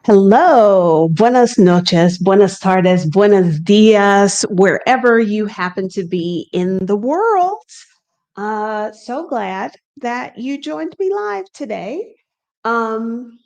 Hello, buenas noches, buenas tardes, buenos dias, wherever you happen to be in the world. So glad that you joined me live today. Um,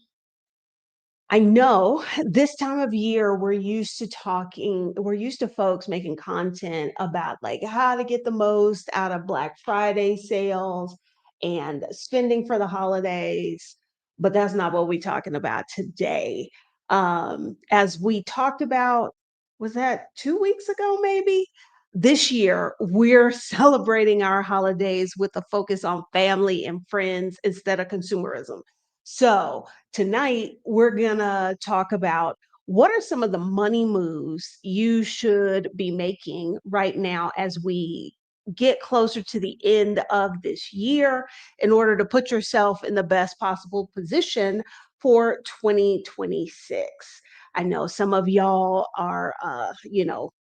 I know this time of year we're used to folks making content about like how to get the most out of Black Friday sales and spending for the holidays, but that's not what we're talking about today. As we talked about, was that 2 weeks ago, maybe? This year, we're celebrating our holidays with a focus on family and friends instead of consumerism. So, tonight, we're going to talk about what are some of the money moves you should be making right now as we get closer to the end of this year in order to put yourself in the best possible position for 2026. I know some of y'all are,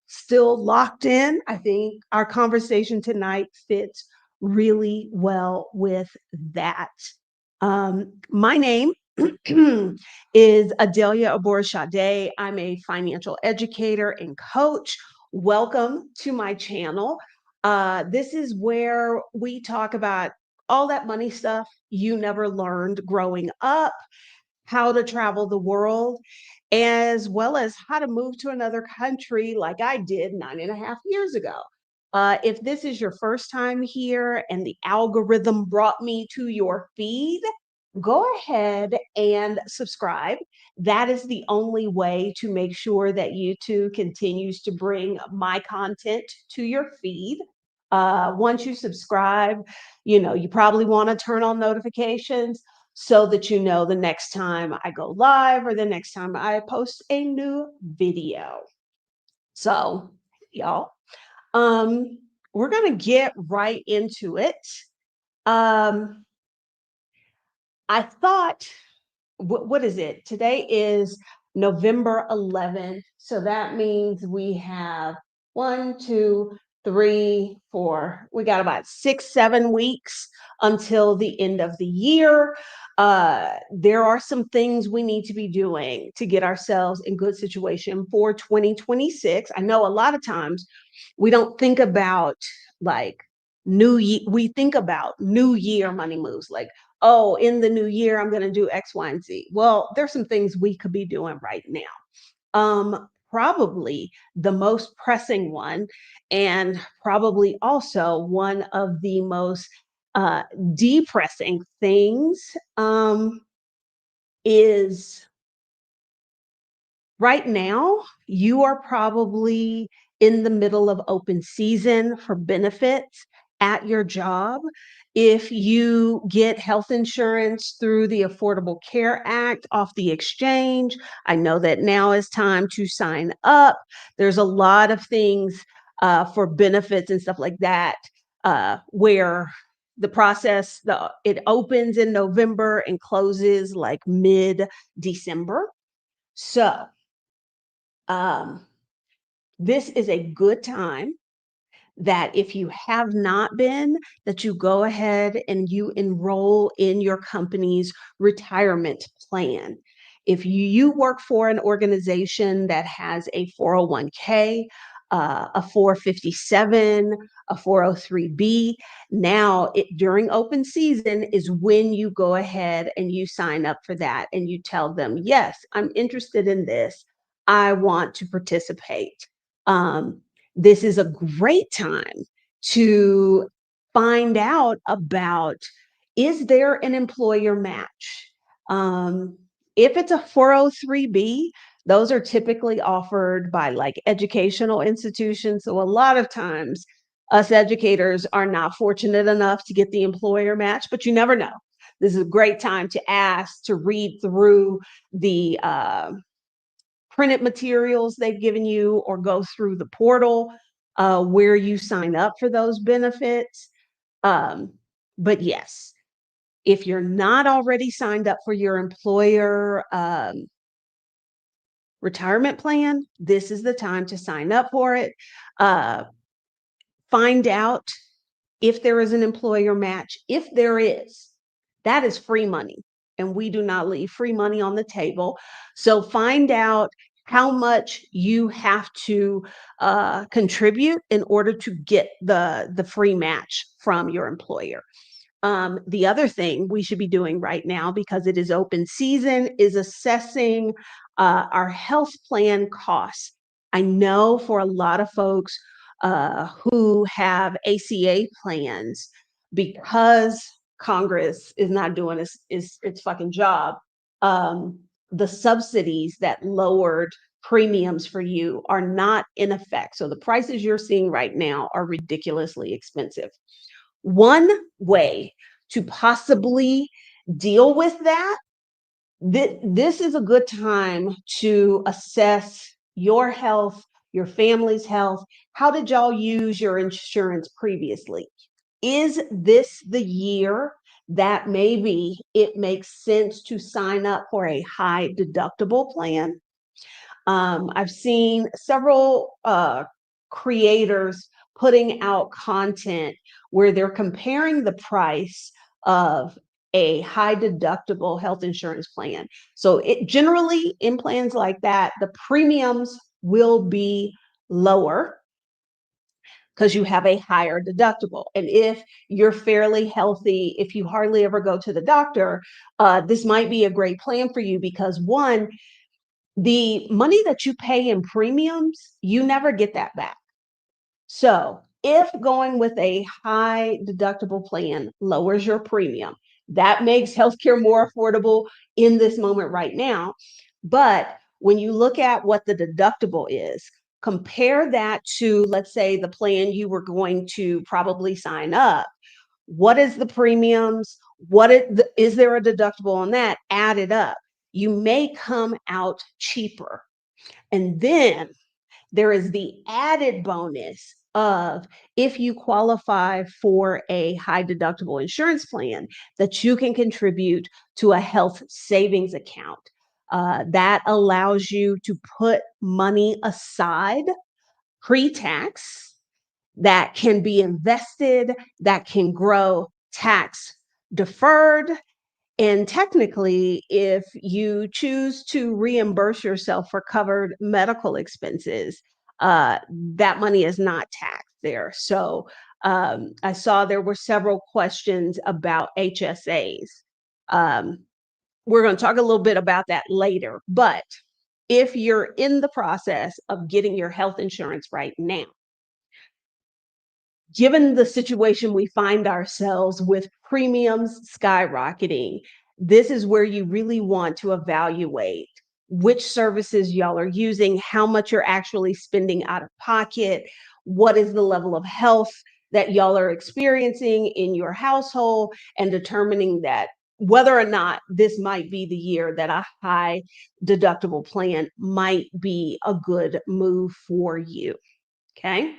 still locked in. I think our conversation tonight fits really well with that. My name is Adelia Aborishade. I'm a financial educator and coach. Welcome to my channel. This is where we talk about all that money stuff you never learned growing up, how to travel the world, as well as how to move to another country like I did 9.5 years ago. If this is your first time here and the algorithm brought me to your feed, go ahead and subscribe. That is the only way to make sure that YouTube continues to bring my content to your feed. Once you subscribe, you probably want to turn on notifications so that you know the next time I go live or the next time I post a new video. So, y'all, um, we're gonna get right into it. Um, I thought, what is it? Today is November 11th. So that means we have 1, 2, 3, 4. We got about 6, 7 weeks until the end of the year. There are some things we need to be doing to get ourselves in good situation for 2026. I know a lot of times we don't think about like we think about new year money moves like, oh, in the new year, I'm going to do X, Y, and Z. Well, there's some things we could be doing right now. Probably the most pressing one, and probably also one of the most depressing things, is right now, you are probably in the middle of open season for benefits at your job. If you get health insurance through the Affordable Care Act off the exchange, I know that now is time to sign up. There's a lot of things for benefits and stuff like that, where the process, it opens in November and closes like mid-December. So um, this is a good time that if you have not been, that you go ahead and you enroll in your company's retirement plan. If you work for an organization that has a 401k, a 457, a 403b, now during open season is when you go ahead and you sign up for that and you tell them, yes, I'm interested in this. I want to participate. Um, this is a great time to find out about, is there an employer match? Um, if it's a 403b, those are typically offered by like educational institutions. So a lot of times us educators are not fortunate enough to get the employer match, but you never know. This is a great time to ask, to read through the printed materials they've given you or go through the portal where you sign up for those benefits. Um, but yes, if you're not already signed up for your employer retirement plan, this is the time to sign up for it. Uh, find out if there is an employer match. If there is, that is free money. and we do not leave free money on the table. So find out how much you have to contribute in order to get the free match from your employer. The other thing we should be doing right now, because it is open season, is assessing our health plan costs. I know for a lot of folks who have ACA plans, because Congress is not doing its fucking job, the subsidies that lowered premiums for you are not in effect. So the prices you're seeing right now are ridiculously expensive. One way to possibly deal with that, this is a good time to assess your health, your family's health. How did y'all use your insurance previously? Is this the year that maybe it makes sense to sign up for a high deductible plan? I've seen several creators putting out content where they're comparing the price of a high deductible health insurance plan. So it generally, in plans like that, the premiums will be lower because you have a higher deductible. And if you're fairly healthy, if you hardly ever go to the doctor, this might be a great plan for you, because one, the money that you pay in premiums, you never get that back. So if going with a high deductible plan lowers your premium, that makes healthcare more affordable in this moment right now. But when you look at what the deductible is, compare that to, let's say, the plan you were going to probably sign up. What is the premiums? Is there a deductible on that? Add it up. You may come out cheaper. And then there is the added bonus of, if you qualify for a high deductible insurance plan, that you can contribute to a health savings account. That allows you to put money aside pre-tax that can be invested, that can grow tax deferred. And technically, if you choose to reimburse yourself for covered medical expenses, that money is not taxed there. So I saw there were several questions about HSAs. Um, we're going to talk a little bit about that later. But if you're in the process of getting your health insurance right now, given the situation we find ourselves with premiums skyrocketing, this is where you really want to evaluate which services y'all are using, how much you're actually spending out of pocket, what is the level of health that y'all are experiencing in your household, and determining that whether or not this might be the year that a high deductible plan might be a good move for you. Okay.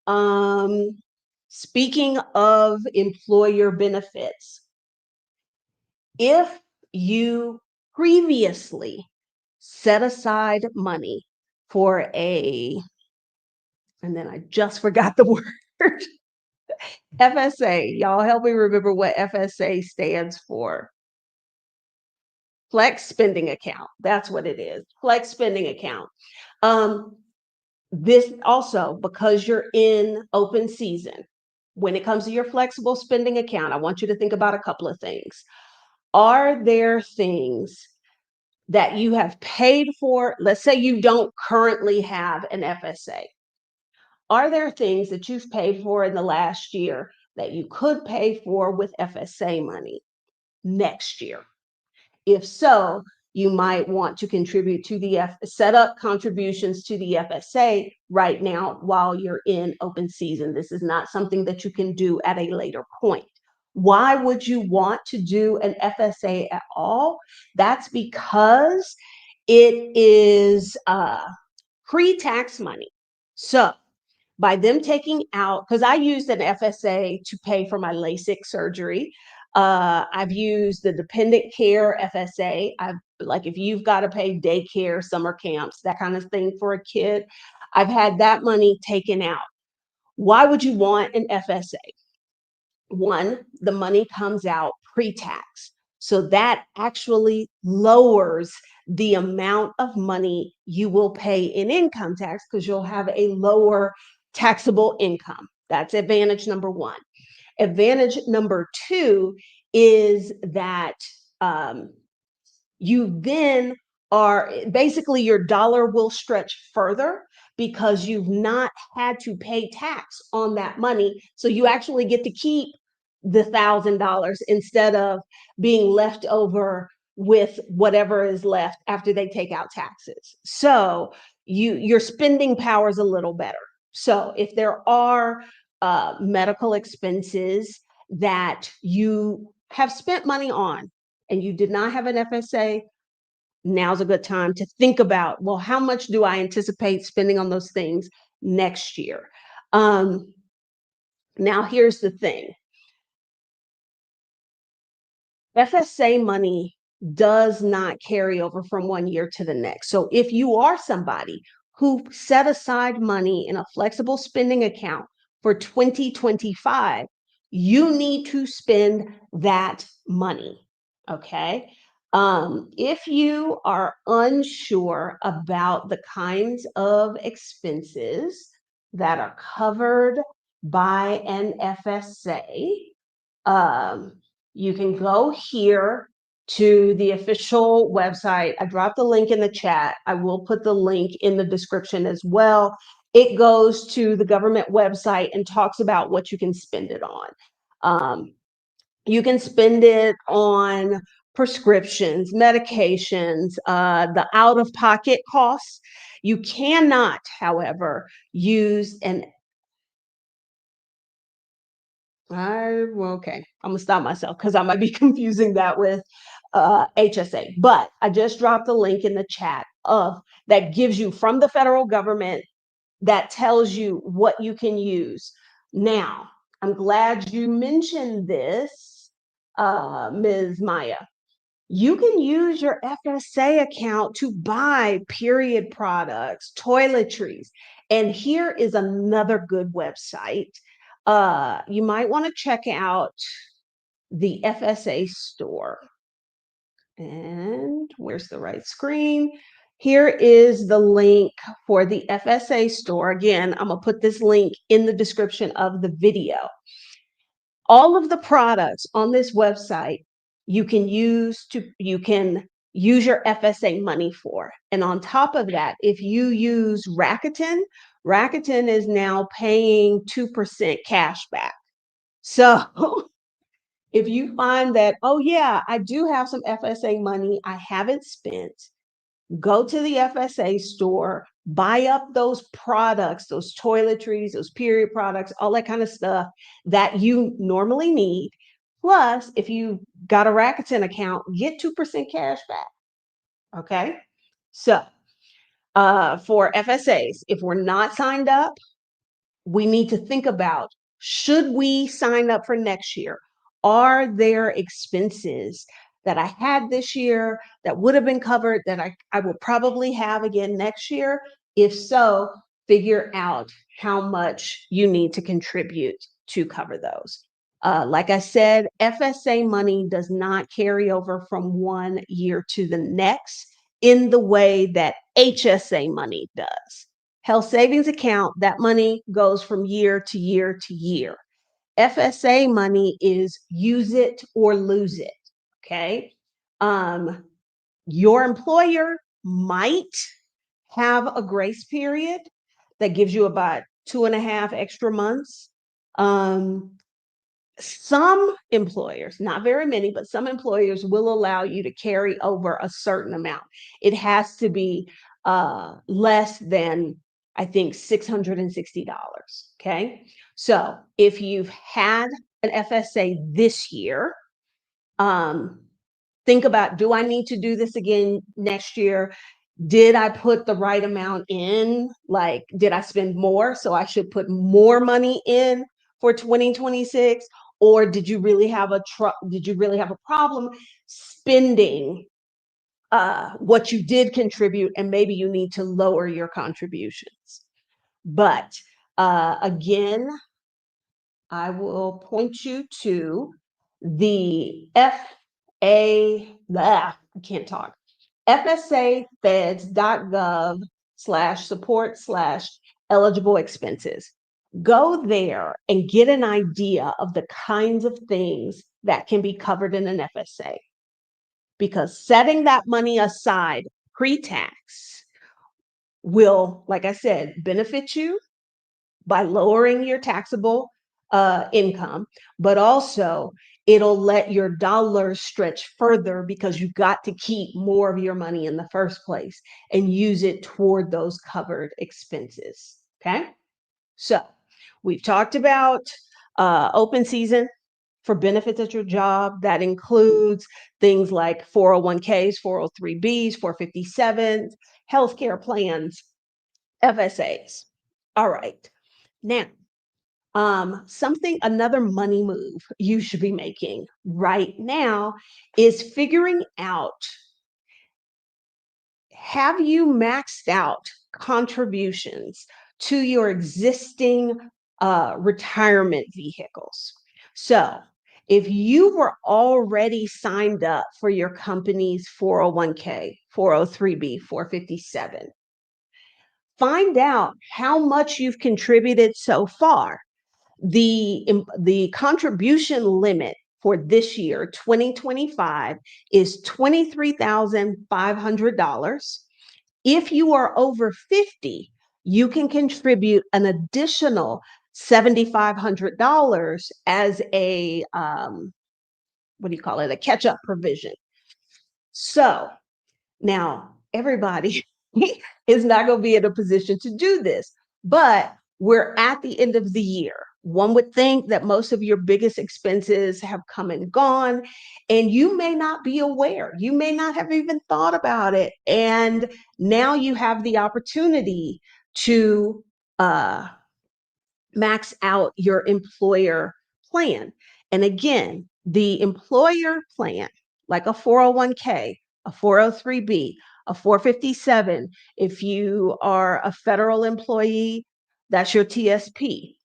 Um, Speaking of employer benefits, if you previously set aside money for and then I just forgot the word, FSA, y'all help me remember what FSA stands for. Flex spending account. That's what it is. Flex spending account. This also, because you're in open season, when it comes to your flexible spending account, I want you to think about a couple of things. Are there things that you have paid for? Let's say you don't currently have an FSA. Are there things that you've paid for in the last year that you could pay for with FSA money next year? If so, you might want to contribute to set up contributions to the FSA right now while you're in open season. This is not something that you can do at a later point. Why would you want to do an FSA at all? That's because it is pre-tax money. So by them taking out, because I used an FSA to pay for my LASIK surgery. I've used the dependent care FSA. Like if you've got to pay daycare, summer camps, that kind of thing for a kid, I've had that money taken out. Why would you want an FSA? One, the money comes out pre-tax. So that actually lowers the amount of money you will pay in income tax because you'll have a lower taxable income. That's advantage number one. Advantage number two is that you then are basically your dollar will stretch further because you've not had to pay tax on that money. So you actually get to keep the $1,000 instead of being left over with whatever is left after they take out taxes. So your spending power is a little better. So if there are medical expenses that you have spent money on and you did not have an FSA, now's a good time to think about, well, how much do I anticipate spending on those things next year? Now, here's the thing. FSA money does not carry over from one year to the next. So if you are somebody who set aside money in a flexible spending account for 2025, you need to spend that money. Okay. If you are unsure about the kinds of expenses that are covered by an FSA, you can go here to the official website. I dropped the link in the chat. I will put the link in the description as well. It goes to the government website and talks about what you can spend it on. You can spend it on prescriptions, medications, the out-of-pocket costs. You cannot, however, use an okay, I'm gonna stop myself because I might be confusing that with HSA. But I just dropped the link in the chat of that gives you from the federal government that tells you what you can use. Now, I'm glad you mentioned this, Ms. Maya. You can use your FSA account to buy period products, toiletries. And here is another good website. You might want to check out the FSA store. And where's the right screen? Here is the link for the FSA store. Again, I'm going to put this link in the description of the video. All of the products on this website you can use your FSA money for. And on top of that, if you use Rakuten is now paying 2% cash back. So if you find that, oh yeah, I do have some FSA money I haven't spent, go to the FSA store, buy up those products, those toiletries, those period products, all that kind of stuff that you normally need. Plus, if you got a Rakuten account, get 2% cash back. Okay. So for FSAs, if we're not signed up, we need to think about, should we sign up for next year? Are there expenses that I had this year that would have been covered that I will probably have again next year? If so, figure out how much you need to contribute to cover those. Like I said, FSA money does not carry over from one year to the next in the way that HSA money does. Health savings account, that money goes from year to year to year. FSA money is use it or lose it. Okay. Your employer might have a grace period that gives you about 2.5 extra months. Some employers, not very many, but some employers will allow you to carry over a certain amount. It has to be less than, I think, $660. Okay. So if you've had an FSA this year, think about, do I need to do this again next year? Did I put the right amount in? Like, did I spend more? So I should put more money in for 2026? Or did you really have a problem spending what you did contribute, and maybe you need to lower your contributions? But again, I will point you to the I can't talk. FSAFeds.gov/support/eligible expenses. Go there and get an idea of the kinds of things that can be covered in an FSA. Because setting that money aside pre-tax will, like I said, benefit you by lowering your taxable income, but also it'll let your dollars stretch further because you got to keep more of your money in the first place and use it toward those covered expenses. Okay. So we've talked about open season for benefits at your job. That includes things like 401ks, 403bs, 457s, healthcare plans, FSAs. All right. Now, another money move you should be making right now is figuring out, have you maxed out contributions to your existing retirement vehicles? So if you were already signed up for your company's 401k, 403b, 457, find out how much you've contributed so far. The contribution limit for this year, 2025, is $23,500. If you are over 50, you can contribute an additional $7,500 as a a catch-up provision. So now everybody is not going to be in a position to do this, but we're at the end of the year. One would think that most of your biggest expenses have come and gone, and you may not be aware. You may not have even thought about it. And now you have the opportunity to max out your employer plan. And again, the employer plan, like a 401k, a 403b, a 457, if you are a federal employee, that's your TSP.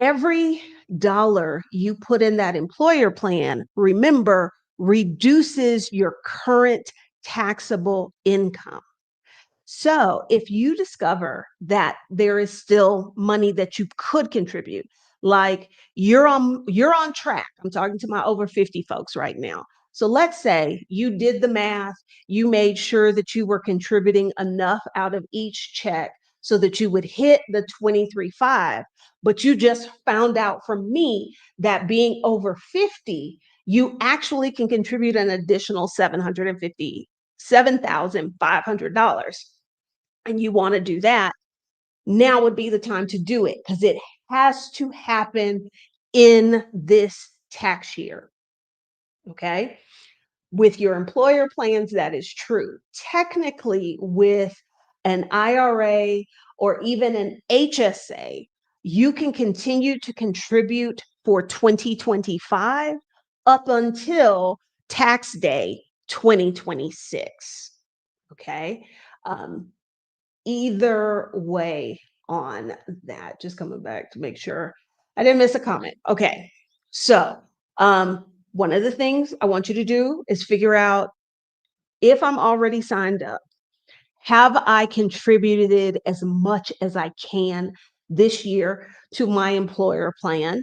Every dollar you put in that employer plan, remember, reduces your current taxable income. So if you discover that there is still money that you could contribute, like you're on track. I'm talking to my over 50 folks right now. So let's say you did the math, you made sure that you were contributing enough out of each check so that you would hit the 23.5, but you just found out from me that being over 50, you actually can contribute an additional $757,500, and you want to do that, now would be the time to do it because it has to happen in this tax year. Okay. With your employer plans, that is true. Technically, with an IRA or even an HSA, you can continue to contribute for 2025 up until tax day 2026. Okay. Either way on that. Just coming back to make sure I didn't miss a comment. Okay. So, one of the things I want you to do is figure out, if I'm already signed up, have I contributed as much as I can this year to my employer plan?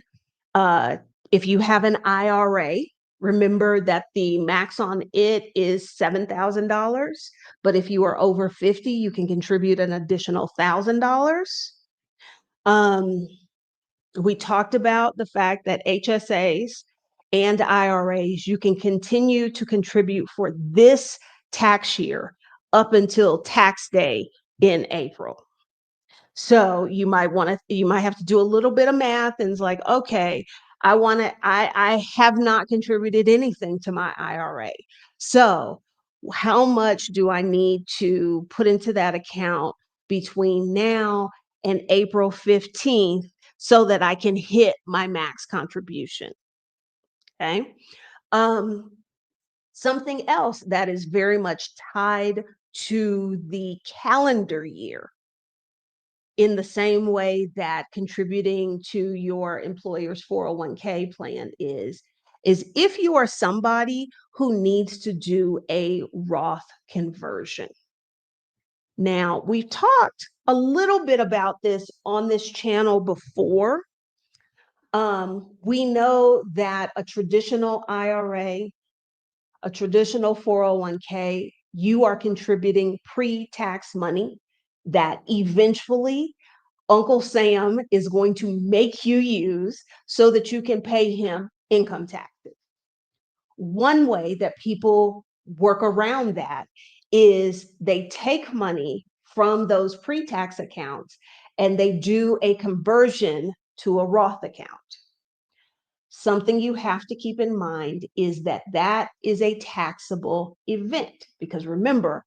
Uh, if you have an IRA, remember that the max on it is $7,000. But if you are over 50, you can contribute an additional $1,000. We talked about the fact that HSAs and IRAs, you can continue to contribute for this tax year up until tax day in April. So you might have to do a little bit of math, and it's like, okay, I have not contributed anything to my IRA. So how much do I need to put into that account between now and April 15th so that I can hit my max contribution? Okay. Um, Something else that is very much tied to the calendar year, in the same way that contributing to your employer's 401k plan is, is if you are somebody who needs to do a Roth conversion. Now, we've talked a little bit about this on this channel before. We know that a traditional IRA, a traditional 401k, you are contributing pre-tax money that eventually Uncle Sam is going to make you use so that you can pay him income taxes. One way that people work around that is they take money from those pre-tax accounts and they do a conversion to a Roth account. Something you have to keep in mind is that that is a taxable event, because remember,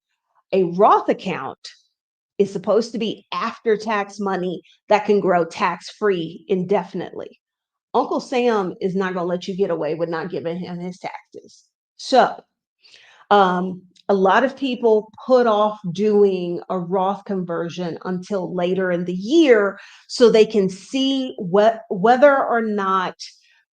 a Roth account is supposed to be after-tax money that can grow tax-free indefinitely. Uncle Sam is not going to let you get away with not giving him his taxes. So a lot of people put off doing a Roth conversion until later in the year so they can see whether or not,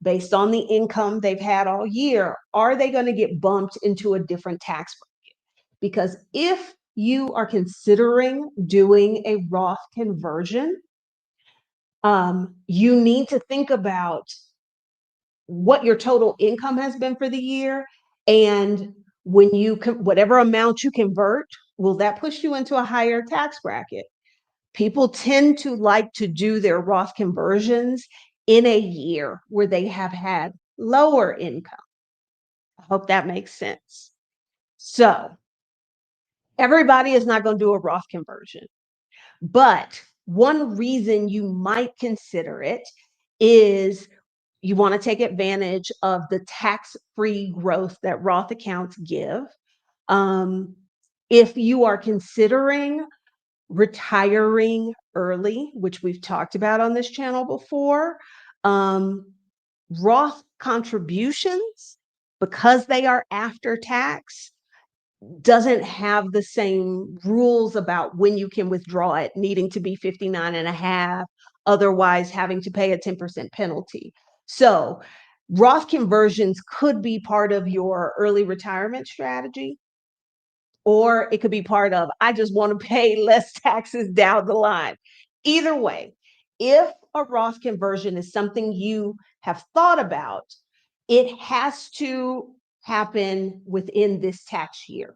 based on the income they've had all year, are they going to get bumped into a different tax bracket? Because if you are considering doing a Roth conversion, you need to think about what your total income has been for the year, and when you whatever amount you convert, will that push you into a higher tax bracket? People tend to like to do their Roth conversions in a year where they have had lower income. I hope that makes sense. So everybody is not going to do a Roth conversion, but one reason you might consider it is you want to take advantage of the tax-free growth that Roth accounts give. If you are considering retiring early, which we've talked about on this channel before, Roth contributions, because they are after tax, doesn't have the same rules about when you can withdraw it, needing to be 59 and a half, otherwise having to pay a 10% penalty. So Roth conversions could be part of your early retirement strategy, or it could be part of, I just want to pay less taxes down the line. Either way, if a Roth conversion is something you have thought about, it has to happen within this tax year.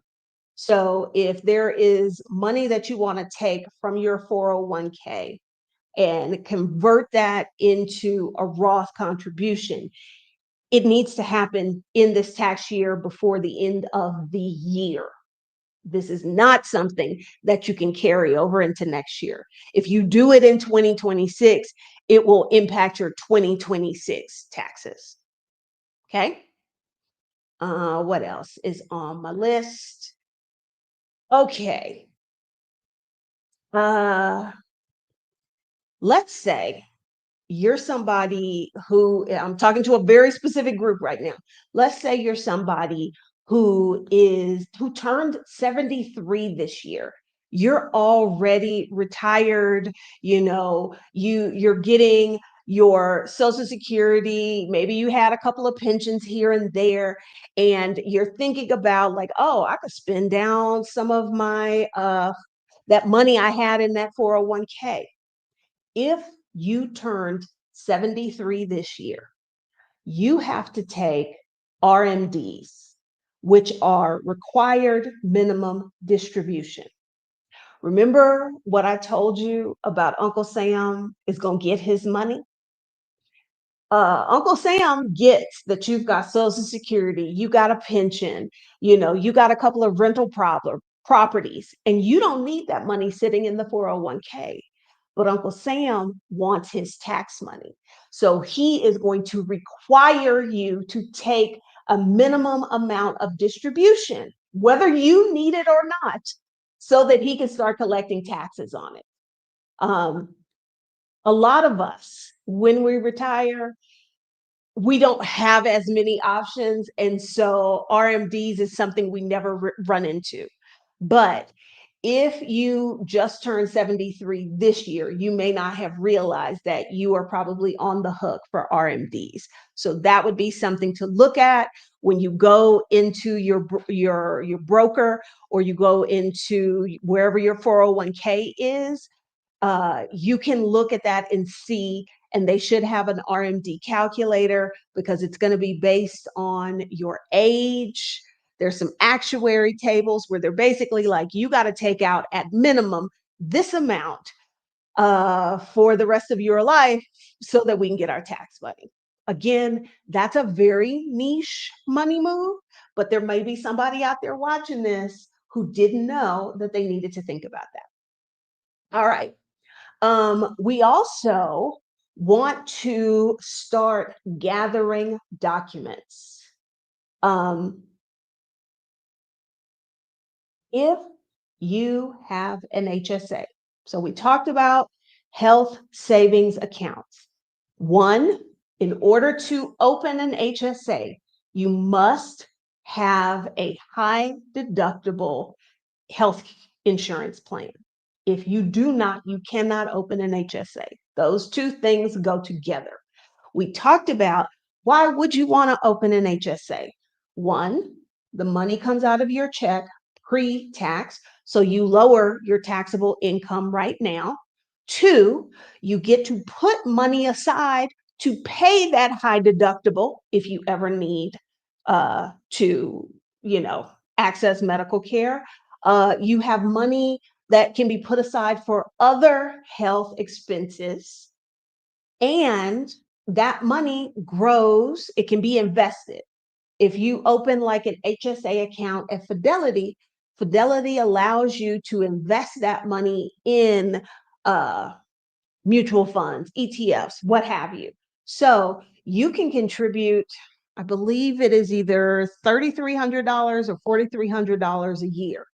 So if there is money that you want to take from your 401k and convert that into a Roth contribution, it needs to happen in this tax year before the end of the year. This is not something that you can carry over into next year. If you do it in 2026, it will impact your 2026 taxes. Okay. What else is on my list? Okay. Let's say you're somebody who, I'm talking to a very specific group right now. Let's say you're somebody who turned 73 this year. You're already retired, you're getting your Social Security, maybe you had a couple of pensions here and there, and you're thinking about like, oh, I could spend down some of my that money I had in that 401k. If you turned 73 this year, you have to take RMDs, which are required minimum distribution. Remember what I told you about Uncle Sam is going to get his money? Uncle Sam gets that you've got Social Security, you got a pension, you got a couple of rental properties, and you don't need that money sitting in the 401k. But Uncle Sam wants his tax money. So he is going to require you to take a minimum amount of distribution, whether you need it or not, so that he can start collecting taxes on it. A lot of us, when we retire, we don't have as many options. And so RMDs is something we never run into. But if you just turned 73 this year, you may not have realized that you are probably on the hook for RMDs. So that would be something to look at when you go into your broker, or you go into wherever your 401k is. You can look at that and see, and they should have an RMD calculator because it's going to be based on your age. There's some actuary tables where they're basically like, you got to take out at minimum this amount for the rest of your life so that we can get our tax money. Again, that's a very niche money move, but there may be somebody out there watching this who didn't know that they needed to think about that. All right. We also want to start gathering documents. If you have an HSA, so we talked about health savings accounts. One, in order to open an HSA, you must have a high deductible health insurance plan. If you do not, you cannot open an HSA. Those two things go together. We talked about, why would you want to open an HSA? One, the money comes out of your check pre-tax, so you lower your taxable income right now. Two, you get to put money aside to pay that high deductible if you ever need to, access medical care. You have money that can be put aside for other health expenses, and that money grows. It can be invested. If you open like an HSA account at Fidelity, Fidelity allows you to invest that money in mutual funds, ETFs, what have you. So you can contribute, I believe it is either $3,300 or $4,300 a year.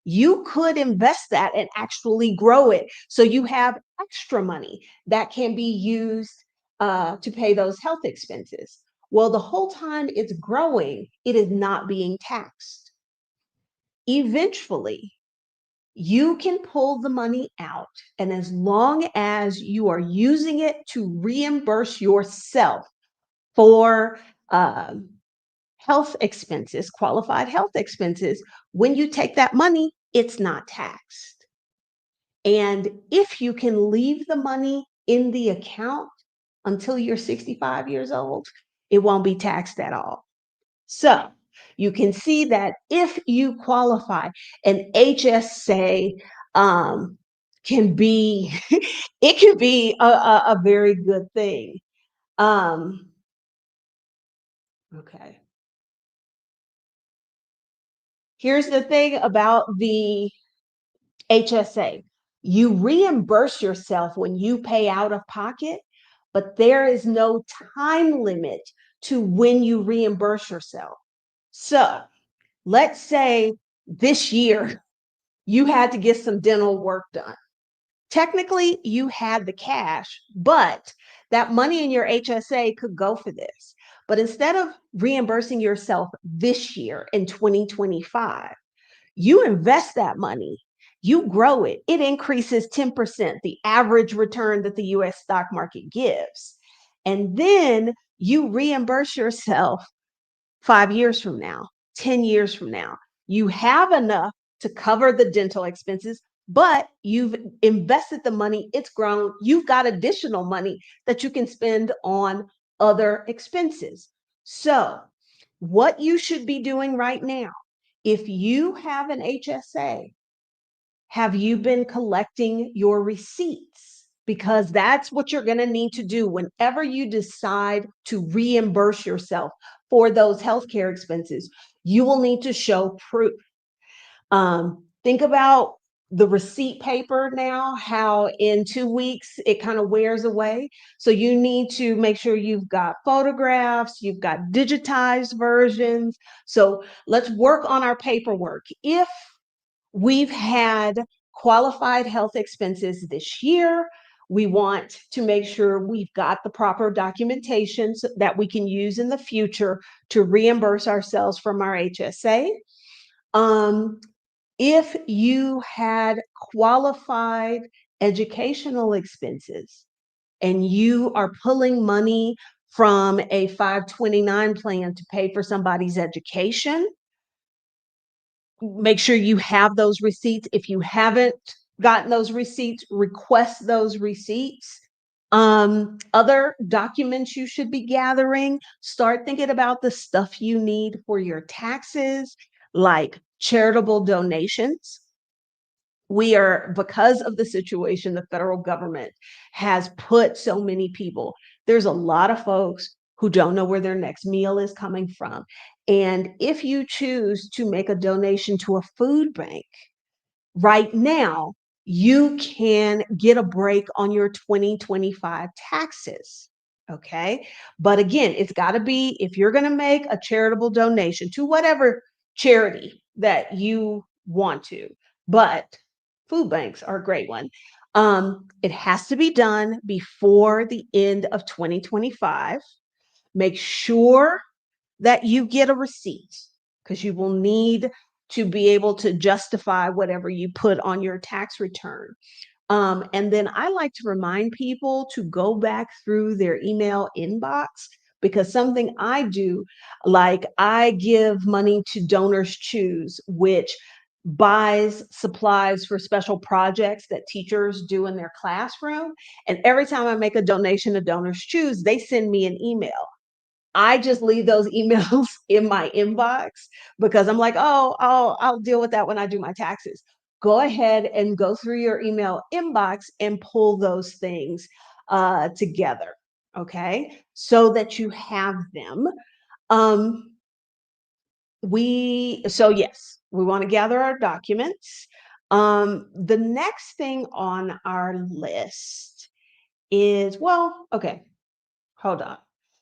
You could invest that and actually grow it, so you have extra money that can be used to pay those health expenses. Well, the whole time it's growing, it is not being taxed. Eventually, you can pull the money out, and as long as you are using it to reimburse yourself for health expenses, qualified health expenses, when you take that money, it's not taxed. And if you can leave the money in the account until you're 65 years old, it won't be taxed at all. So you can see that if you qualify, an HSA can be, it can be a very good thing. Okay. Here's the thing about the HSA. You reimburse yourself when you pay out of pocket, but there is no time limit to when you reimburse yourself. So let's say this year you had to get some dental work done. Technically, you had the cash, but that money in your HSA could go for this. But instead of reimbursing yourself this year in 2025, you invest that money, you grow it, it increases 10%, the average return that the US stock market gives. And then you reimburse yourself 5 years from now, 10 years from now. You have enough to cover the dental expenses, but you've invested the money, it's grown, you've got additional money that you can spend on other expenses. So, what you should be doing right now, if you have an HSA, have you been collecting your receipts? Because that's what you're going to need to do whenever you decide to reimburse yourself for those healthcare expenses. You will need to show proof. Think about the receipt paper now, how in 2 weeks it kind of wears away. So you need to make sure you've got photographs, you've got digitized versions. So let's work on our paperwork. If we've had qualified health expenses this year, we want to make sure we've got the proper documentation so that we can use in the future to reimburse ourselves from our HSA. If you had qualified educational expenses and you are pulling money from a 529 plan to pay for somebody's education, make sure you have those receipts. If you haven't gotten those receipts, request those receipts. Other documents you should be gathering, start thinking about the stuff you need for your taxes, like charitable donations. Because of the situation, the federal government has put so many people, there's a lot of folks who don't know where their next meal is coming from. And if you choose to make a donation to a food bank, right now, you can get a break on your 2025 taxes. Okay. But again, it's got to be, if you're going to make a charitable donation to whatever charity that you want to, but food banks are a great one. It has to be done before the end of 2025. Make sure that you get a receipt, because you will need to be able to justify whatever you put on your tax return. And then I like to remind people to go back through their email inbox, because something I do, like I give money to Donors Choose, which buys supplies for special projects that teachers do in their classroom. And every time I make a donation to Donors Choose, they send me an email. I just leave those emails in my inbox, because I'm like, oh, I'll deal with that when I do my taxes. Go ahead and go through your email inbox and pull those things together, okay? So that you have them. Um, yes, we want to gather our documents. The next thing on our list is, well, okay, hold on,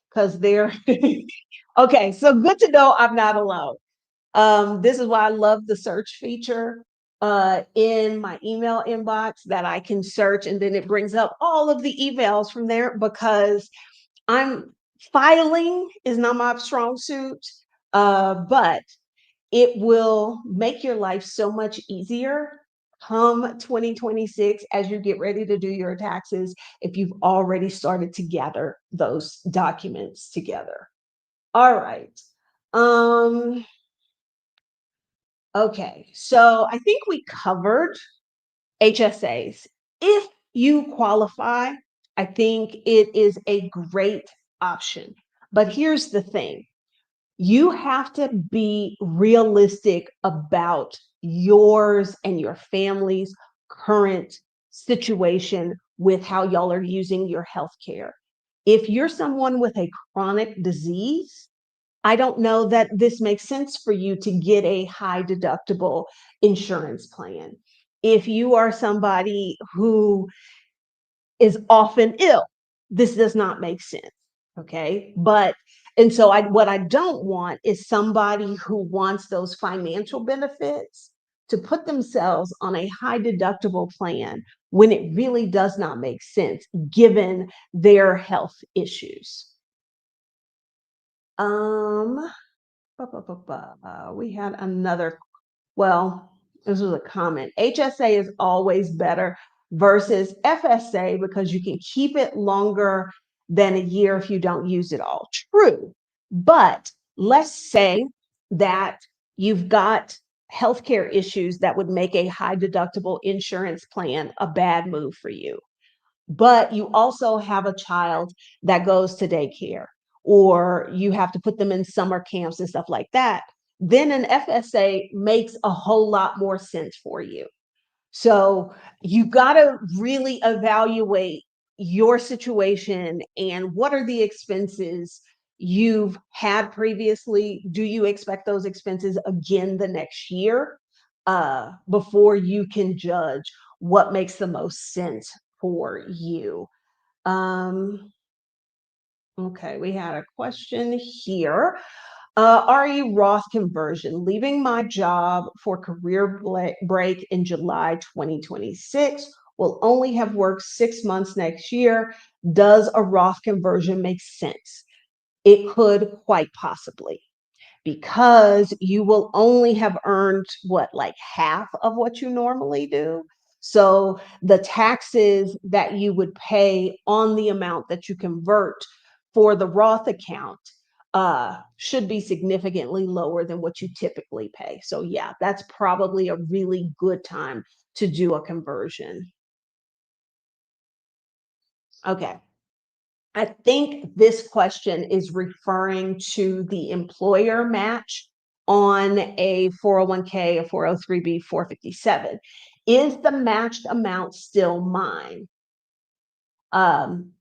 because they're okay. So good to know I'm not alone. This is why I love the search feature in my email inbox, that I can search and then it brings up all of the emails from there, because I'm filing is not my strong suit, but it will make your life so much easier come 2026 as you get ready to do your taxes, if you've already started to gather those documents together. All right. Okay, so I think we covered HSAs. If you qualify, I think it is a great option. But here's the thing: you have to be realistic about yours and your family's current situation with how y'all are using your health care. If you're someone with a chronic disease, I don't know that this makes sense for you to get a high deductible insurance plan. If you are somebody who is often ill, this does not make sense. Okay. What I don't want is somebody who wants those financial benefits to put themselves on a high deductible plan when it really does not make sense given their health issues. Um, we had another, well, this was a comment. HSA is always better versus FSA because you can keep it longer than a year if you don't use it all. True. But let's say that you've got healthcare issues that would make a high deductible insurance plan a bad move for you, but you also have a child that goes to daycare, or you have to put them in summer camps and stuff like that, then an FSA makes a whole lot more sense for you. So you got to really evaluate your situation and what are the expenses you've had previously. Do you expect those expenses again the next year, before you can judge what makes the most sense for you? Um, okay, we had a question here. RE Roth conversion, leaving my job for career break in July 2026, will only have worked 6 months next year. Does a Roth conversion make sense? It could, quite possibly. because you will only have earned what, like half of what you normally do. So the taxes that you would pay on the amount that you convert for the Roth account should be significantly lower than what you typically pay. So yeah, that's probably a really good time to do a conversion. Okay. I think this question is referring to the employer match on a 401k, a 403b, 457. Is the matched amount still mine? Um,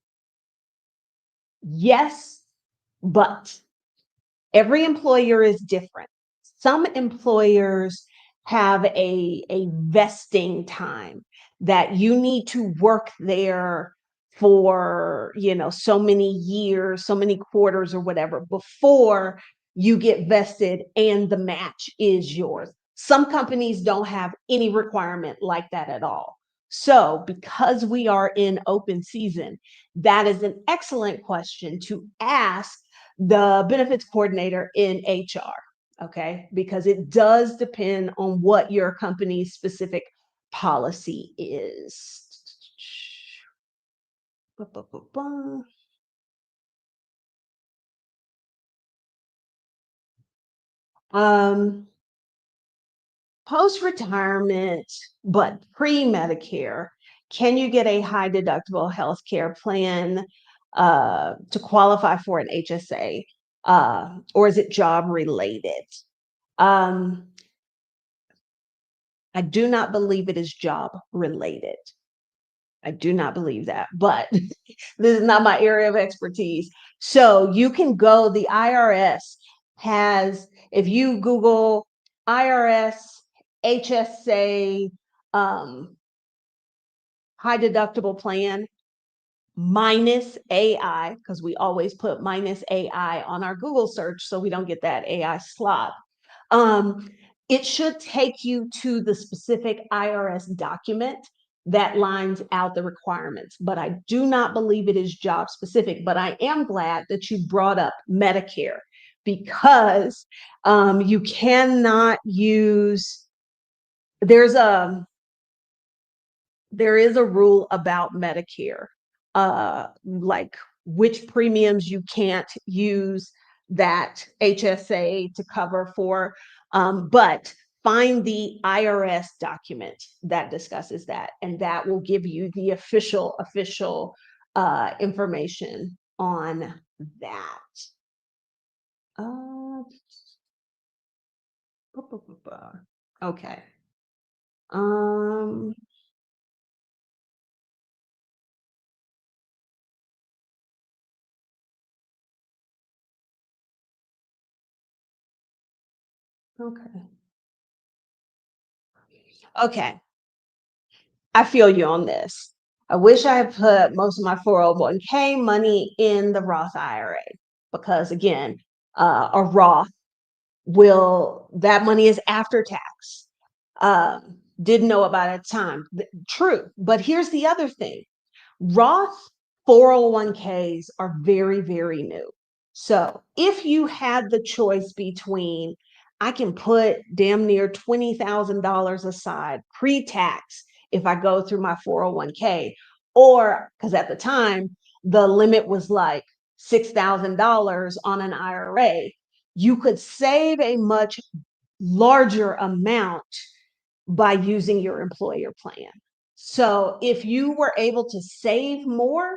yes, but every employer is different. Some employers have a vesting time that you need to work there for, so many years, so many quarters or whatever before you get vested and the match is yours. Some companies don't have any requirement like that at all. So, because we are in open season, that is an excellent question to ask the benefits coordinator in HR, okay? Because it does depend on what your company's specific policy is. Um, Post-retirement, but pre-Medicare, can you get a high deductible health care plan to qualify for an HSA? Or is it job related? Um, I do not believe it is job related. I do not believe that, but this is not my area of expertise. So you can go, the IRS has, if you Google IRS, HSA, high deductible plan, minus AI, because we always put minus AI on our Google search so we don't get that AI slop. Um, it should take you to the specific IRS document that lines out the requirements, but I do not believe it is job specific. But I am glad that you brought up Medicare because you cannot use, there's a, there is a rule about Medicare, like which premiums you can't use that HSA to cover for. But find the IRS document that discusses that, and that will give you the official information on that. Uh, okay. Um, okay. Okay. I feel you on this. I wish I had put most of my 401k money in the Roth IRA because, again, a Roth will, that money is after tax. Didn't know about it at the time. True. But here's the other thing. Roth 401ks are very, very new. So if you had the choice between, I can put damn near $20,000 aside pre-tax if I go through my 401k, or because at the time the limit was like $6,000 on an IRA, you could save a much larger amount by using your employer plan. So if you were able to save more,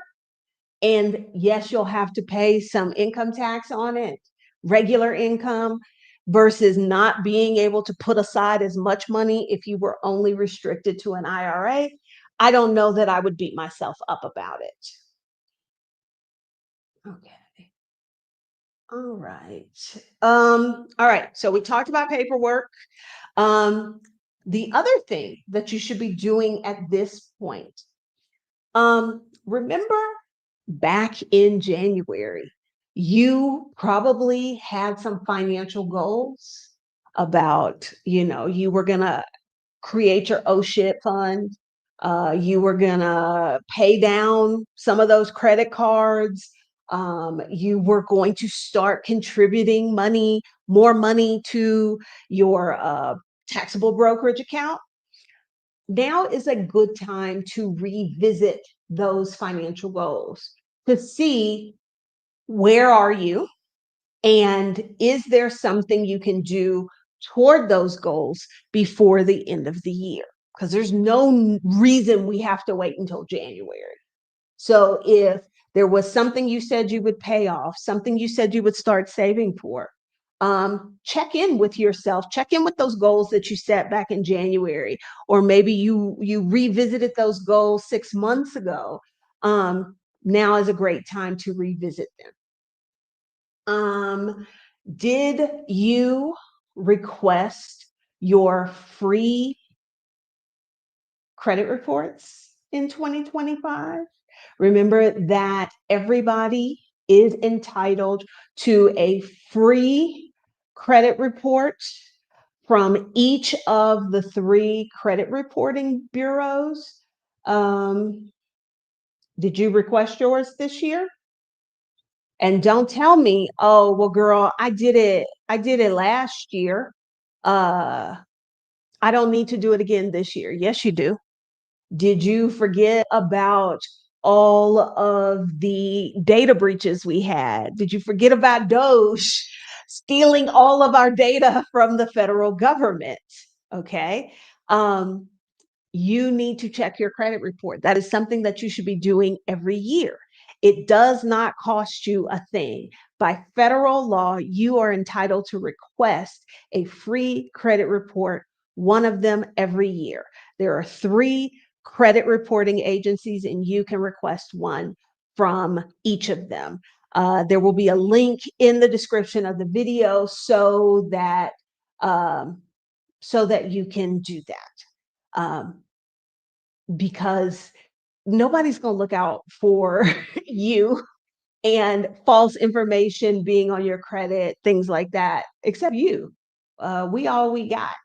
and yes, you'll have to pay some income tax on it, regular income, versus not being able to put aside as much money if you were only restricted to an IRA. I don't know that I would beat myself up about it. Okay. All right. All right. So we talked about paperwork. Um, the other thing that you should be doing at this point, remember back in January, you probably had some financial goals about, you were going to create your O shit fund. You were going to pay down some of those credit cards. You were going to start contributing money more money to your taxable brokerage account, now is a good time to revisit those financial goals to see where are you and is there something you can do toward those goals before the end of the year? Because there's no reason we have to wait until January. So if there was something you said you would pay off, something you said you would start saving for, check in with yourself, check in with those goals that you set back in January, or maybe you revisited those goals 6 months ago. Now is a great time to revisit them. Did you request your free credit reports in 2025? Remember that everybody is entitled to a free credit report from each of the 3 credit reporting bureaus. Did you request yours this year? And don't tell me, oh, well, girl, I did it last year. I don't need to do it again this year. Yes, you do. Did you forget about all of the data breaches we had? Did you forget about Doge stealing all of our data from the federal government? Okay. You need to check your credit report. That is something that you should be doing every year. It does not cost you a thing. By federal law, you are entitled to request a free credit report, one of them every year. There are 3 credit reporting agencies, and you can request one from each of them. There will be a link in the description of the video so that you can do that. Because nobody's going to look out for you and false information being on your credit, things like that, except you. We all we got.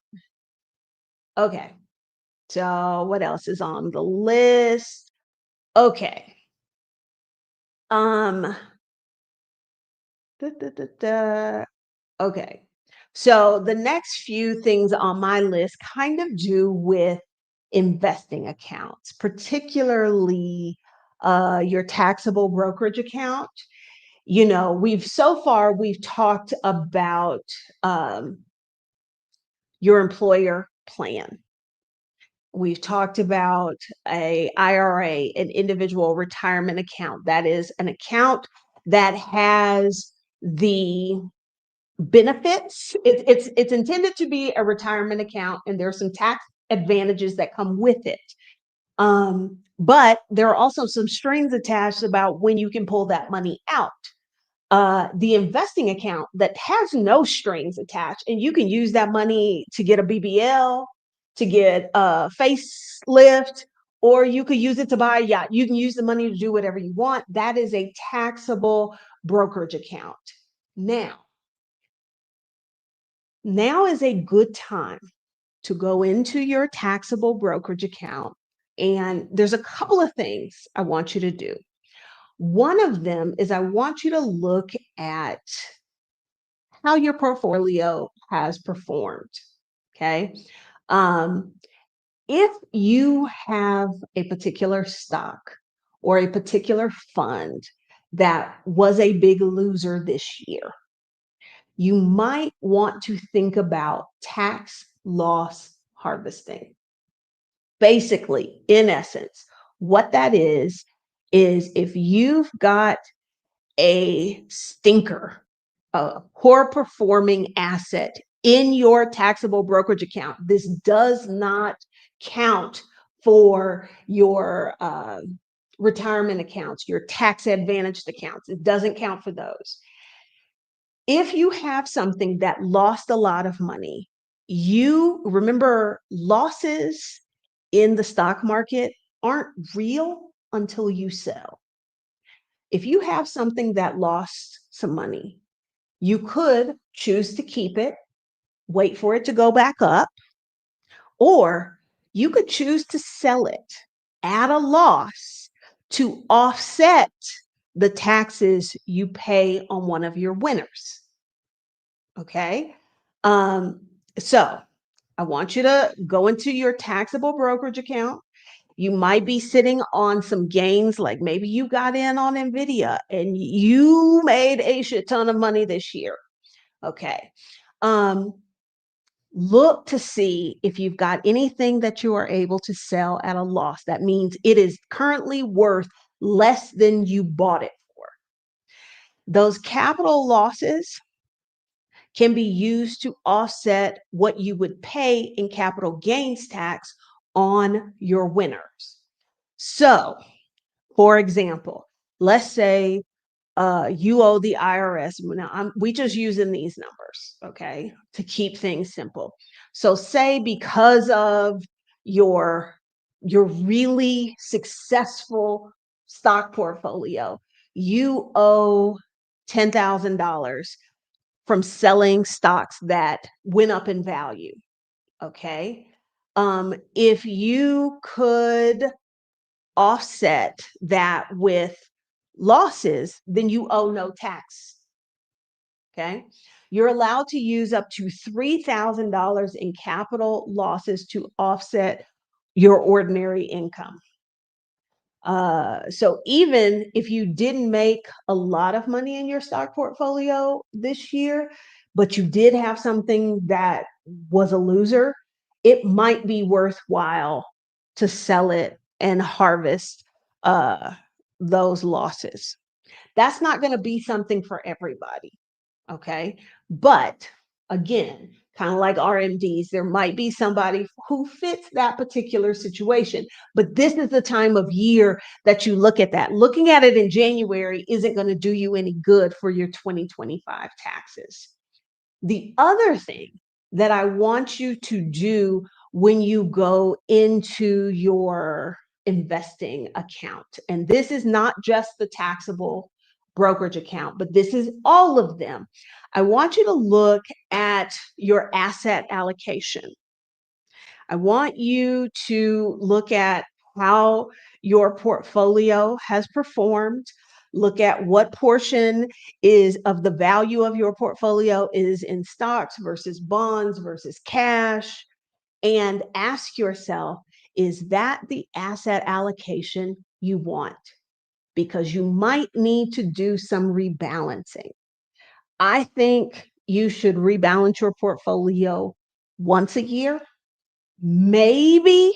Okay. So what else is on the list? Okay. Da, da, da, da. Okay. So the next few things on my list kind of do with investing accounts, particularly your taxable brokerage account. You know, we've talked about your employer plan. We've talked about a IRA, an individual retirement account. That is an account that has the benefits. It's intended to be a retirement account, and there are some tax advantages that come with it. But there are also some strings attached about when you can pull that money out. The investing account that has no strings attached, and you can use that money to get a BBL, to get a facelift, or you could use it to buy a yacht. You can use the money to do whatever you want. That is a taxable brokerage account. Now is a good time to go into your taxable brokerage account, and there's a couple of things I want you to do. One of them is I want you to look at how your portfolio has performed. Okay. If you have a particular stock or a particular fund that was a big loser this year, you might want to think about tax loss harvesting. Basically, in essence, what that is if you've got a stinker, a poor performing asset in your taxable brokerage account, this does not count for your retirement accounts, your tax advantaged accounts. It doesn't count for those. If you have something that lost a lot of money, you remember losses in the stock market aren't real until you sell. If you have something that lost some money, you could choose to keep it, wait for it to go back up, or you could choose to sell it at a loss to offset the taxes you pay on one of your winners. Okay. So I want you to go into your taxable brokerage account. You might be sitting on some gains, like maybe you got in on Nvidia and you made a shit ton of money this year. Okay. Um, Look to see if you've got anything that you are able to sell at a loss. That means it is currently worth less than you bought it for. Those capital losses can be used to offset what you would pay in capital gains tax on your winners. So, for example, let's say you owe the IRS. Now, we just using these numbers, okay, to keep things simple. So, say because of your your really successful stock portfolio, you owe $10,000 from selling stocks that went up in value. Okay. If you could offset that with losses, then you owe no tax. Okay. You're allowed to use up to $3,000 in capital losses to offset your ordinary income. So even if you didn't make a lot of money in your stock portfolio this year, but you did have something that was a loser, it might be worthwhile to sell it and harvest uh, those losses. That's not going to be something for everybody. Okay. But again, kind of like RMDs, there might be somebody who fits that particular situation. But this is the time of year that you look at that. Looking at it in January isn't going to do you any good for your 2025 taxes. The other thing that I want you to do when you go into your investing account, and this is not just the taxable brokerage account, but this is all of them. I want you to look at your asset allocation. I want you to look at how your portfolio has performed. Look at what portion is of the value of your portfolio is in stocks versus bonds versus cash. And ask yourself, is that the asset allocation you want? Because you might need to do some rebalancing. I think you should rebalance your portfolio once a year, maybe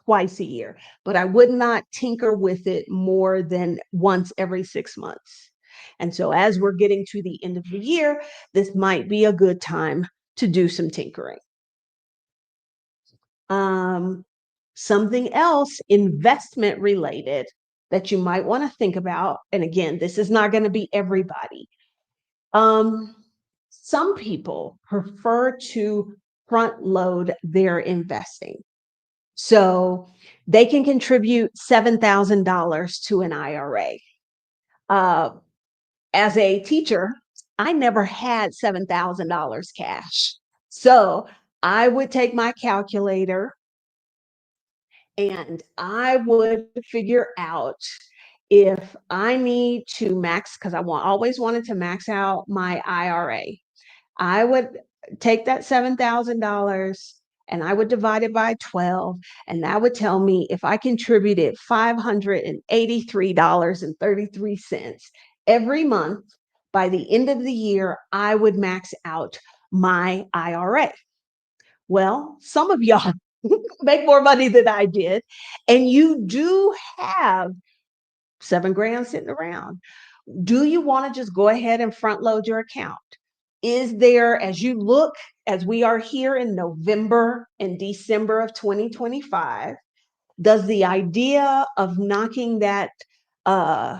twice a year, but I would not tinker with it more than once every 6 months. And so, as we're getting to the end of the year, this might be a good time to do some tinkering. Um, Something else investment related that you might want to think about, and again, this is not going to be everybody. Um, some people prefer to front load their investing. So they can contribute $7,000 to an IRA. Uh, as a teacher, I never had $7,000 cash. So I would take my calculator and I would figure out if I need to max, because always wanted to max out my IRA. I would take that $7,000 and I would divide it by 12, and that would tell me if I contributed $583.33 every month, by the end of the year, I would max out my IRA. Well, some of y'all make more money than I did, and you do have 7 grand sitting around. Do you want to just go ahead and front load your account? Is there, as you look, as we are here in November and December of 2025, does the idea of knocking that uh,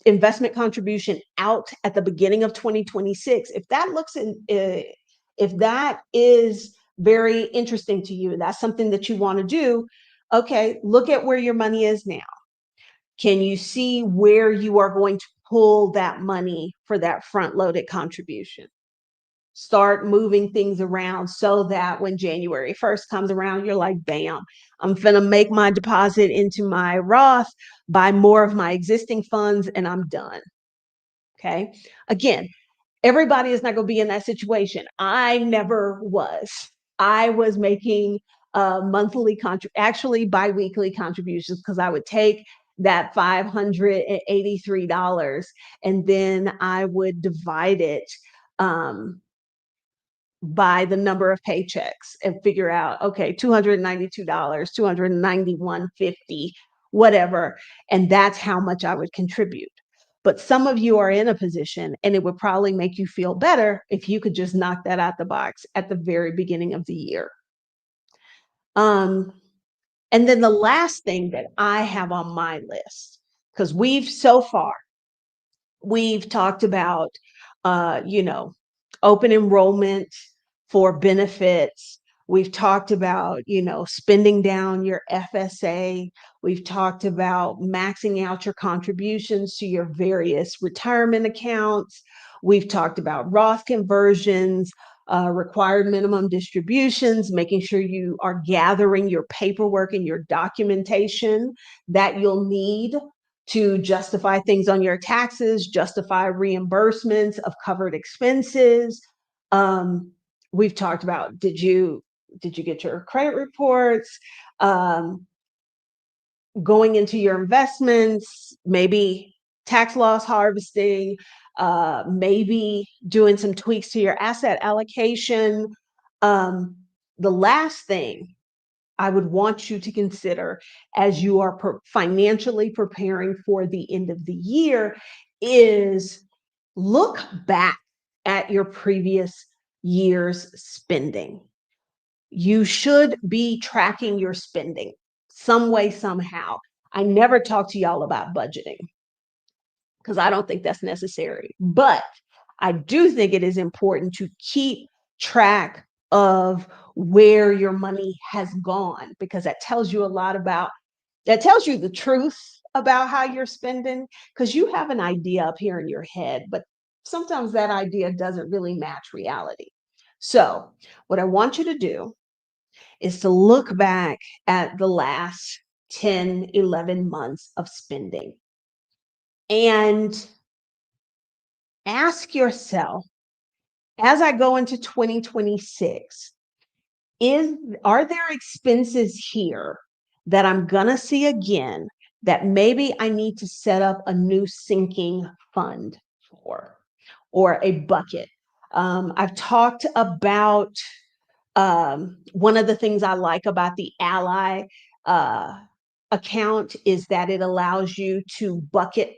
investment contribution out at the beginning of 2026, if that is very interesting to you, that's something that you want to do, okay, look at where your money is now. Can you see where you are going to pull that money for that front loaded contribution? Start moving things around so that when January 1st comes around, you're like, bam, I'm going to make my deposit into my Roth, buy more of my existing funds, and I'm done. Okay. Again, Everybody is not going to be in that situation. I never was. I was making monthly actually biweekly contributions, because I would take that $583 and then I would divide it by the number of paychecks and figure out, okay, $292, 291.50, whatever. And that's how much I would contribute. But some of you are in a position, and it would probably make you feel better if you could just knock that out the box at the very beginning of the year. And then the last thing that I have on my list, because we've talked about, open enrollment for benefits. We've talked about, spending down your FSA. We've talked about maxing out your contributions to your various retirement accounts. We've talked about Roth conversions, required minimum distributions, making sure you are gathering your paperwork and your documentation that you'll need to justify things on your taxes, justify reimbursements of covered expenses. We've talked about, did you get your credit reports? Going into your investments, maybe tax loss harvesting, maybe doing some tweaks to your asset allocation. The last thing I would want you to consider as you are financially preparing for the end of the year is look back at your previous year's spending. You should be tracking your spending some way, somehow. I never talk to y'all about budgeting because I don't think that's necessary. But I do think it is important to keep track of where your money has gone, because that tells you that tells you the truth about how you're spending, because you have an idea up here in your head, but sometimes that idea doesn't really match reality. So what I want you to do is to look back at the last 10, 11 months of spending and ask yourself, as I go into 2026, are there expenses here that I'm gonna see again that maybe I need to set up a new sinking fund for, or a bucket? I've talked about one of the things I like about the Ally uh, account is that it allows you to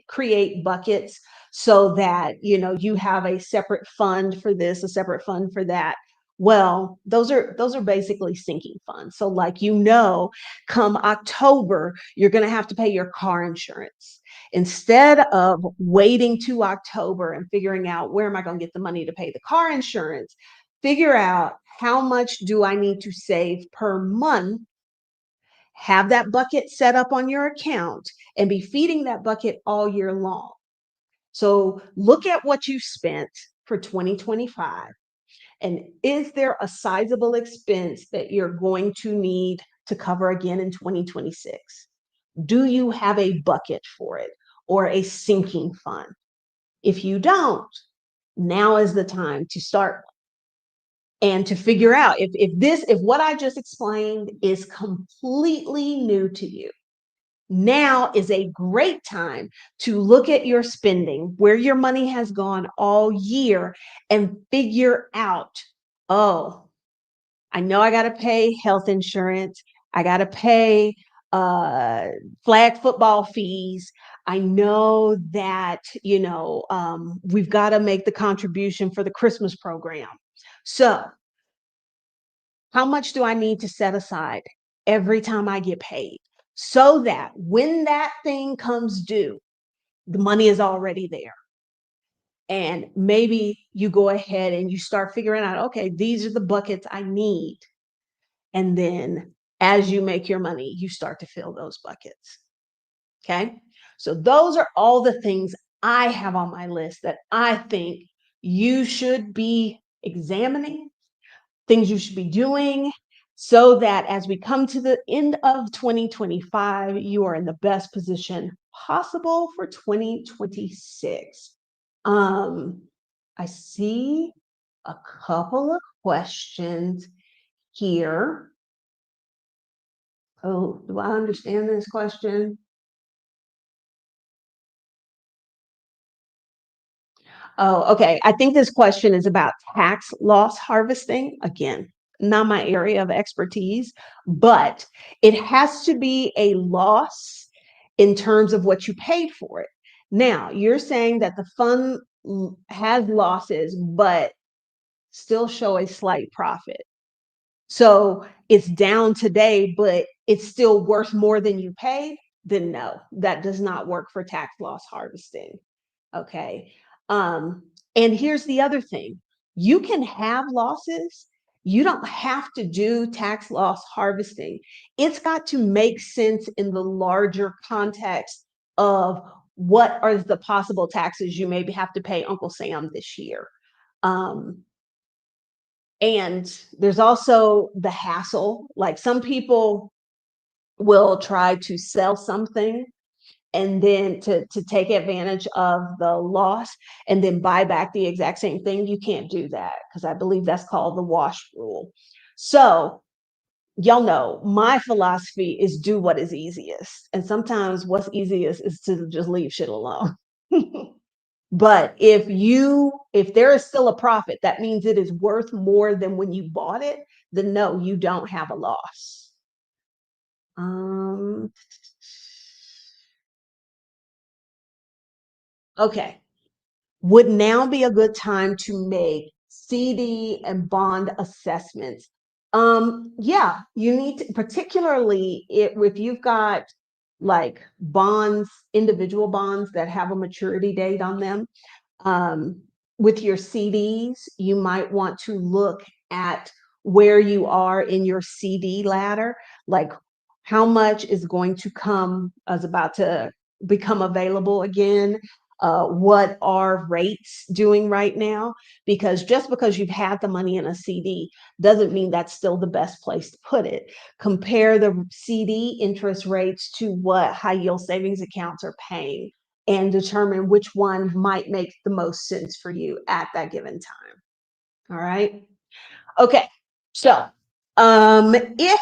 create buckets, so that you have a separate fund for this, a separate fund for that. Well, those are basically sinking funds. So like, come October, you're going to have to pay your car insurance. Instead of waiting to October and figuring out, where am I going to get the money to pay the car insurance, figure out, how much do I need to save per month? Have that bucket set up on your account and be feeding that bucket all year long. So look at what you spent for 2025. And is there a sizable expense that you're going to need to cover again in 2026? Do you have a bucket for it, or a sinking fund? If you don't, now is the time to start and to figure out if what I just explained is completely new to you. Now is a great time to look at your spending, where your money has gone all year, and figure out, oh, I know I got to pay health insurance. I got to pay flag football fees. I know that, we've got to make the contribution for the Christmas program. So how much do I need to set aside every time I get paid, so that when that thing comes due, the money is already there? And maybe you go ahead and you start figuring out, okay, these are the buckets I need. And then as you make your money, you start to fill those buckets. Okay. So those are all the things I have on my list that I think you should be examining, things you should be doing, so that as we come to the end of 2025, you are in the best position possible for 2026. I see a couple of questions here. Oh, do I understand this question? Oh, okay. I think this question is about tax loss harvesting. Again, not my area of expertise, but it has to be a loss in terms of what you paid for it. Now, you're saying that the fund has losses, but still show a slight profit. So it's down today, but it's still worth more than you paid. Then no, that does not work for tax loss harvesting. Okay. Um, and here's the other thing. You can have losses. You don't have to do tax loss harvesting. It's got to make sense in the larger context of what are the possible taxes you maybe have to pay Uncle Sam this year. Um, and there's also the hassle. Like some people will try to sell something and then to take advantage of the loss and then buy back the exact same thing. You can't do that because I believe that's called the wash rule. So y'all know my philosophy is do what is easiest. And sometimes what's easiest is to just leave shit alone. But if there is still a profit, that means it is worth more than when you bought it, then no, you don't have a loss. Um, okay. Would now be a good time to make CD and bond assessments? Yeah, you need to, particularly if you've got like bonds, individual bonds that have a maturity date on them. Um, with your CDs, you might want to look at where you are in your CD ladder, like how much is going to come is about to become available again. What are rates doing right now? Because just because you've had the money in a CD doesn't mean that's still the best place to put it. Compare the CD interest rates to what high yield savings accounts are paying and determine which one might make the most sense for you at that given time. All right. Okay. So, if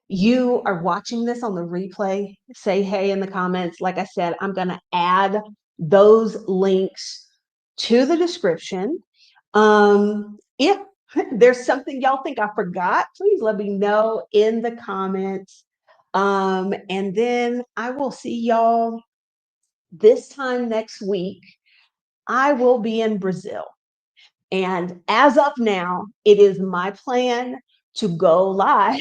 you are watching this on the replay, say hey in the comments. Like I said, I'm going to add those links to the description. If there's something y'all think I forgot, please let me know in the comments. And then I will see y'all this time next week. I will be in Brazil. And as of now, it is my plan to go live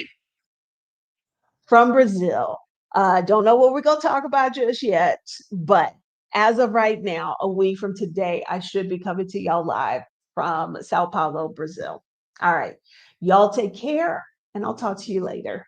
from Brazil. Don't know what we're going to talk about just yet, but as of right now, a week from today, I should be coming to y'all live from Sao Paulo, Brazil. All right. Y'all take care, and I'll talk to you later.